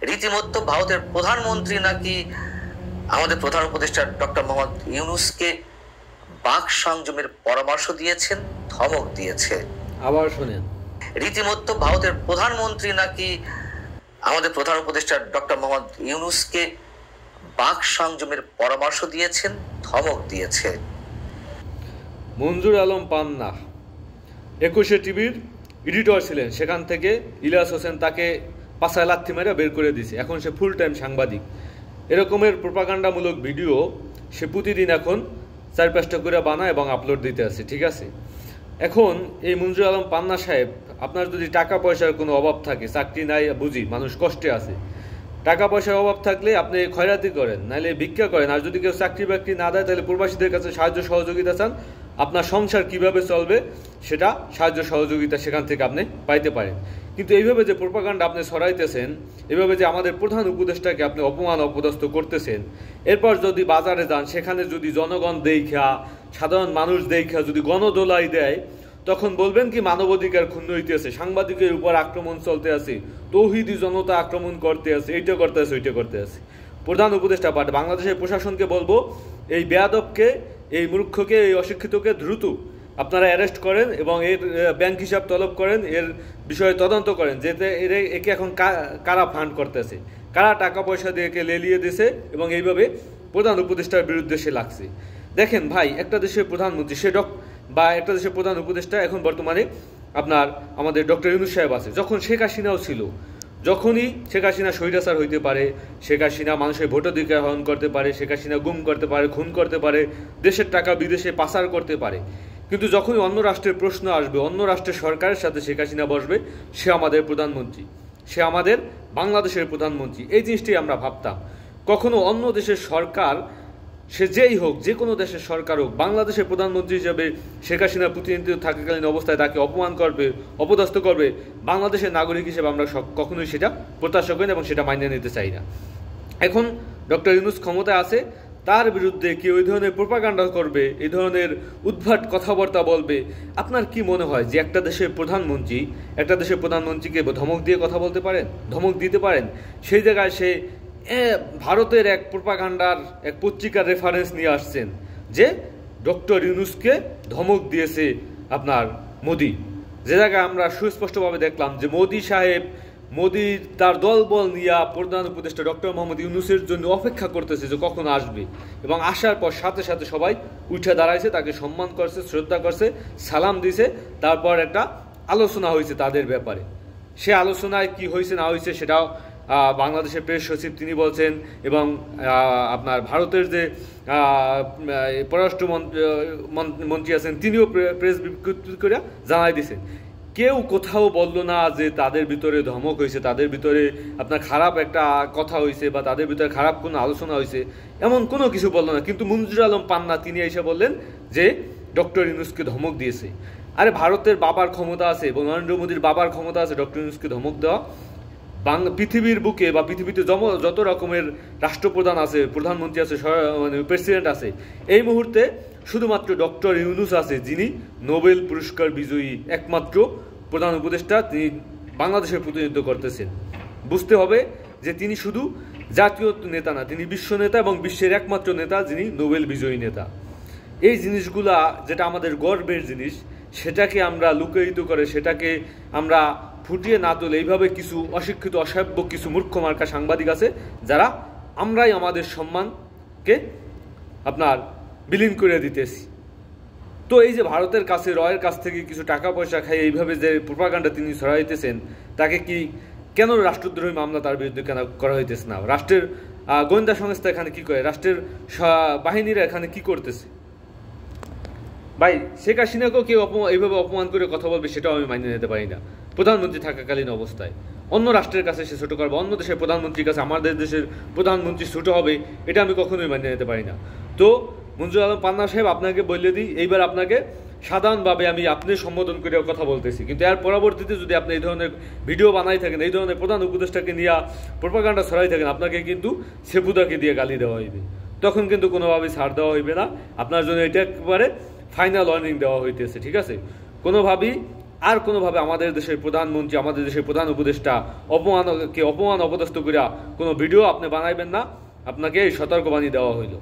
রীতিমতো ভারতের প্রধানমন্ত্রী নাকি আমাদের প্রধান উপদেষ্টা ডক্টর মোহাম্মদ ইউনূসকে বাক সংযমের পরামর্শ দিয়েছেন, ধমক দিয়েছে। আবার শুনেন, রীতিমতো ভারতের প্রধানমন্ত্রী নাকি আমাদের প্রধান উপদেষ্টা ডক্টর মোহাম্মদ ইউনূসকে বাক সংযমের পরামর্শ দিয়েছেন, ধমক দিয়েছে। মঞ্জুর আলম পান্না 21 টিভির এডিটর ছিলেন, সেখান থেকে ইলিয়াস হোসেন তাকে পাছায় লাথি মেরে বের করে দিয়েছে। এখন সে ফুল টাইম সাংবাদিক। এরকমের প্রোপাগান্ডামূলক ভিডিও সে প্রতিদিন এখন 4-5টা করে বানায় এবং আপলোড দিতে আছে, ঠিক আছে। এখন এই মঞ্জুর আলম পান্না সাহেব, আপনার যদি টাকা পয়সার কোনো অভাব থাকে, চাকরি নাই বুঝি, মানুষ কষ্টে আছে, টাকা পয়সার অভাব থাকলে আপনি খয়রাতি করেন, নাহলে ভিক্ষা করেন। আর যদি কেউ চাকরি বাকরি না দেয় তাহলে প্রবাসীদের কাছে সাহায্য সহযোগিতা চান। আপনার সংসার কিভাবে চলবে সেটা সাহায্য সহযোগিতা সেখান থেকে আপনি পাইতে পারেন। কিন্তু এইভাবে যে প্রোপাগান্ডা আপনি ছড়াইতেছেন, এভাবে যে আমাদের প্রধান উপদেষ্টাকে আপনি অপমান অপদস্থ করতেছেন, এরপর যদি বাজারে যান সেখানে যদি জনগণ দেখা, সাধারণ মানুষ দেখা যদি গণদোলাই দেয়, তখন বলবেন কি মানবাধিকার ক্ষুণ্ণ হইতেছে, সাংবাদিকের উপর আক্রমণ চলতে আছে, তৌহিদি জনতা আক্রমণ করতে আছে, এইটা করতে আছে, ওইটা করতে আছে। প্রধান উপদেষ্টা পাঠ বাংলাদেশের প্রশাসনকে বলবো, এই বেয়াদবকে, এই মূর্খকে, এই অশিক্ষিতকে দ্রুত আপনারা অ্যারেস্ট করেন এবং এর ব্যাংক হিসাব তলব করেন, এর বিষয়ে তদন্ত করেন, যেতে একে এখন কারা ফান্ড করতেছে, কারা টাকা পয়সা দিয়ে একে লেলিয়ে দিয়েছে এবং এইভাবে প্রধান উপদেষ্টার বিরুদ্ধে সে লাগছে। দেখেন ভাই, একটা দেশের প্রধানমন্ত্রী সে বা একটা দেশের প্রধান উপদেষ্টা এখন বর্তমানে আপনার আমাদের ডক্টর ইউনূস সাহেব আছে। যখন শেখ হাসিনাও ছিল, যখনই শেখ হাসিনা স্বৈরাচার হইতে পারে, শেখ হাসিনা মানুষের ভোটাধিকার হরণ করতে পারে, শেখ হাসিনা গুম করতে পারে, খুন করতে পারে, দেশের টাকা বিদেশে পাচার করতে পারে, কিন্তু যখনই অন্য রাষ্ট্রের প্রশ্ন আসবে, অন্য রাষ্ট্রের সরকারের সাথে শেখ হাসিনা বসবে, সে আমাদের প্রধানমন্ত্রী, সে আমাদের বাংলাদেশের প্রধানমন্ত্রী। এই জিনিসটি আমরা ভাবতাম। কখনো অন্য দেশের সরকার, সে যেই হোক, যে কোনো দেশের সরকার হোক, বাংলাদেশের প্রধানমন্ত্রী হিসেবে শেখ হাসিনা প্রতিনিধিত্ব থাকাকালীন অবস্থায় তাকে অপমান করবে, অপদস্থ করবে, বাংলাদেশের নাগরিক হিসেবে আমরা কখনোই সেটা প্রত্যাশা করি না এবং সেটা মানিয়ে নিতে চাই না। এখন ডক্টর ইউনূস ক্ষমতায় আছে, তার বিরুদ্ধে কেউ এই ধরনের প্রোপাগান্ডা করবে, এই ধরনের উদ্ভট কথাবার্তা বলবে, আপনার কি মনে হয় যে একটা দেশের প্রধানমন্ত্রীকে ধমক দিয়ে কথা বলতে পারেন, ধমক দিতে পারেন? সেই জায়গায় সে ভারতের এক প্রোপাগান্ডার এক পত্রিকার রেফারেন্স নিয়ে আসছেন যে ডক্টর ইউনূসকে ধমক দিয়েছে আপনার মোদি, যে জায়গায় আমরা সুস্পষ্টভাবে দেখলাম যে মোদি তার দলবল নিয়ে প্রধান উপদেষ্টা ডক্টর মোহাম্মদ ইউনূসের জন্য অপেক্ষা করতেছে যে কখন আসবে, এবং আসার পর সাথে সাথে সবাই উঠে দাঁড়াইছে, তাকে সম্মান করছে, শ্রদ্ধা করছে, সালাম দিছে। তারপর একটা আলোচনা হয়েছে তাদের ব্যাপারে। সে আলোচনায় কি হয়েছে না হয়েছে সেটাও বাংলাদেশের প্রেস সচিব তিনি বলছেন, এবং আপনার ভারতের যে পররাষ্ট্র মন্ত্রী আছেন তিনিও প্রেস বিজ্ঞপ্তি করে জানাই দিয়েছেন। কেউ কোথাও বলল না যে তাদের ভিতরে ধমক হয়েছে, তাদের ভিতরে আপনার খারাপ একটা কথা হয়েছে বা তাদের ভিতরে খারাপ কোনো আলোচনা হয়েছে, এমন কোনো কিছু বলল না। কিন্তু মঞ্জুর আলম পান্না তিনি এসে বললেন যে ডক্টর ইউনূসকে ধমক দিয়েছে। আরে ভারতের বাবার ক্ষমতা আছে এবং নরেন্দ্র মোদীর বাবার ক্ষমতা আছে ডক্টর ইউনূসকে ধমক দেওয়া। পৃথিবীর বুকে বা পৃথিবীতে যত রকমের রাষ্ট্রপ্রধান আছে, প্রধানমন্ত্রী আছে, মানে প্রেসিডেন্ট আছে, এই মুহূর্তে শুধুমাত্র ডক্টর ইউনূস আছে যিনি নোবেল পুরস্কার বিজয়ী একমাত্র প্রধান উপদেষ্টা, তিনি বাংলাদেশের প্রতিনিধিত্ব করতেছেন। বুঝতে হবে যে তিনি শুধু জাতীয় নেতা না, তিনি বিশ্ব নেতা এবং বিশ্বের একমাত্র নেতা যিনি নোবেল বিজয়ী নেতা। এই জিনিসগুলা যেটা আমাদের গর্বের জিনিস, সেটাকে আমরা লুকায়িত করে, সেটাকে আমরা ফুটিয়ে না তুলে এইভাবে কিছু অশিক্ষিত অসভ্য কিছু মূর্খ মার্কা সাংবাদিক আছে যারা আমরাই আমাদের সম্মানকে আপনার বিলীন করে দিতেছি। তো এই যে ভারতের কাছে, রয়ের কাছ থেকে কিছু টাকা পয়সা খাই এইভাবে যে প্রোপাগান্ডা তিনি ছড়াইতেছেন, তাকে কেন রাষ্ট্রদ্রোহী মামলা তার বিরুদ্ধে কেন করা হইতেছে না? রাষ্ট্রের গোয়েন্দা সংস্থা এখানে কি করে? রাষ্ট্রের বাহিনীরা এখানে কি করতেছে? ভাই, শেখ হাসিনাকেও কেউ এইভাবে অপমান করে কথা বলবে সেটাও আমি মানিয়ে নিতে পারি না। প্রধানমন্ত্রী থাকাকালীন অবস্থায় অন্য রাষ্ট্রের কাছে সে ছোট করবে, অন্য দেশের প্রধানমন্ত্রীর কাছে আমাদের দেশের প্রধানমন্ত্রী ছোট হবে, এটা আমি কখনোই মানিয়ে নিতে পারি না। তো মঞ্জুর আলম পান্না সাহেব, আপনাকে বলে দিই, এইবার আপনাকে সাধারণভাবে আমি আপনি সম্বোধন করে কথা বলতেছি, কিন্তু এর পরবর্তীতে যদি আপনি এই ধরনের ভিডিও বানাই থাকেন, এই ধরনের প্রধান উপদেষ্টাকে নিয়ে প্রোপাগান্ডা ছড়াই থাকেন, আপনাকে কিন্তু সেপুদাকে দিয়ে গালি দেওয়া হইবে, তখন কিন্তু কোনোভাবেই ছাড় দেওয়া হইবে না। আপনার জন্য এটা একেবারে ফাইনাল ওয়ার্নিং দেওয়া হইতেছে, ঠিক আছে? কোনোভাবেই আর কোনোভাবে আমাদের দেশের প্রধানমন্ত্রী, আমাদের দেশের প্রধান উপদেষ্টা অপমান অপদস্থ করিয়া কোনো ভিডিও আপনি বানাইবেন না, আপনাকে এই সতর্কবাণী দেওয়া হইল।